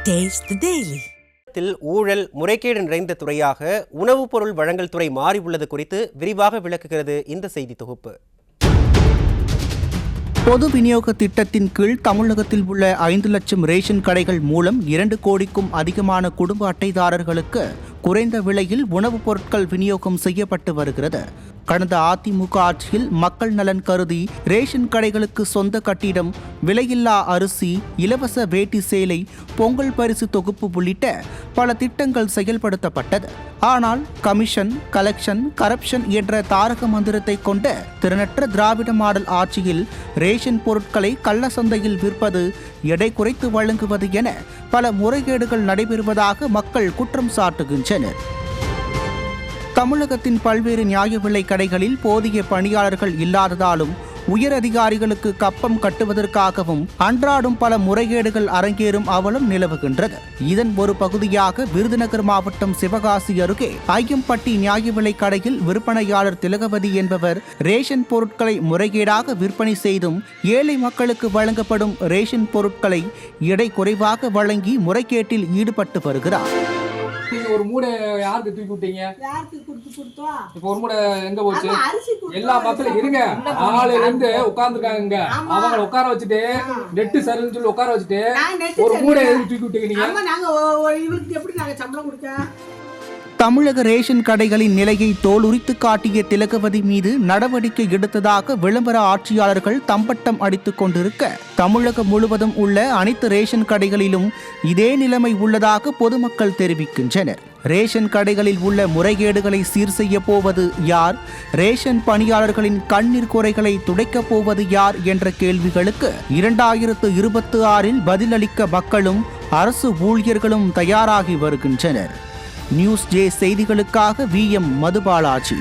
Taste the Daily. ஊழல் முறைகேடு நிறைந்த துறையாக உணவுப் பொருள் வழங்கல் துறை மாறி உள்ளது குறித்து விரிவாக விளக்குகிறது இந்த செய்தி தொகுப்பு. பொது விநியோக திட்டத்தின் கீழ் தமிழகத்தில் உள்ள 5 லட்சம் ரேஷன் கடைகள் மூலம் 2 கோடிக்கும் அதிகமான குடும்ப அட்டைதாரர்களுக்கு குறைந்த விலையில் உணவுப் பொருட்கள் விநியோகம் செய்யப்பட்டு வருகிறது. கடந்த அதிமுக ஆட்சியில் மக்கள் நலன் கருதி ரேஷன் கடைகளுக்கு சொந்த கட்டிடம், விலையில்லா அரிசி, இலவச வேட்டி சேலை, பொங்கல் பரிசு தொகுப்பு உள்ளிட்ட பல திட்டங்கள் செயல்படுத்தப்பட்டது. ஆனால் கமிஷன், கலெக்ஷன், கரப்ஷன் என்ற தாரக மந்திரத்தை கொண்ட திறனற்ற திராவிட மாடல் ஆட்சியில் ரேஷன் பொருட்களை கள்ள சந்தையில் விற்பது, எடை குறைத்து வழங்குவது என பல முறைகேடுகள் நடைபெறுவதாக மக்கள் குற்றம் சாட்டுகின்றனர். தமிழகத்தின் பல்வேறு நியாய விலை கடைகளில் போதிய பணியாளர்கள் இல்லாததாலும் உயர் அதிகாரிகளுக்கு கப்பம் கட்டுவதற்காகவும் அன்றாடும் பல முறைகேடுகள் அரங்கேறும் அவலம் நிலவுகின்றது. இதன் ஒரு பகுதியாக விருதுநகர் மாவட்டம் சிவகாசி அருகே ஐயம்பட்டி நியாய விலை கடையில் விற்பனையாளர் திலகவதி என்பவர் ரேஷன் பொருட்களை முறைகேடாக விற்பனை செய்தும் ஏழை மக்களுக்கு வழங்கப்படும் ரேஷன் பொருட்களை எடை குறைவாக வழங்கி முறைகேட்டில் ஈடுபட்டு வருகிறார். ஒரு மூடை யாருக்கு தூக்கி விட்டீங்க? இப்போ ஒரு மூடை எங்க போச்சு? எல்லா மக்களும் இருங்க, ஆளுல இருந்து உட்கார்ந்துருக்காங்க, அவங்க உட்கார வச்சுட்டு நெட்டு சரின்னு சொல்லி உட்கார வச்சுட்டு ஒரு மூடை எதுக்கு தூக்கி விட்டீங்க நீங்க? தமிழக ரேஷன் கடைகளின் நிலையை தோலுரித்து காட்டிய திலகவதி மீது நடவடிக்கை எடுத்ததாக விளம்பர ஆட்சியாளர்கள் தம்பட்டம் அடித்துக் கொண்டிருக்க, தமிழகம் முழுவதும் உள்ள அனைத்து ரேஷன் கடைகளிலும் இதே நிலைமை உள்ளதாக பொதுமக்கள் தெரிவிக்கின்றனர். ரேஷன் கடைகளில் உள்ள முறைகேடுகளை சீர் செய்ய போவது யார், ரேஷன் பணியாளர்களின் கண்ணீர் குறைகளை துடைக்கப் போவது யார் என்ற கேள்விகளுக்கு 2026இல் பதிலளிக்க மக்களும் அரசு ஊழியர்களும் தயாராகி வருகின்றனர். நியூஸ் ஜே செய்திகளுக்காக VM மதுபாலாஜி.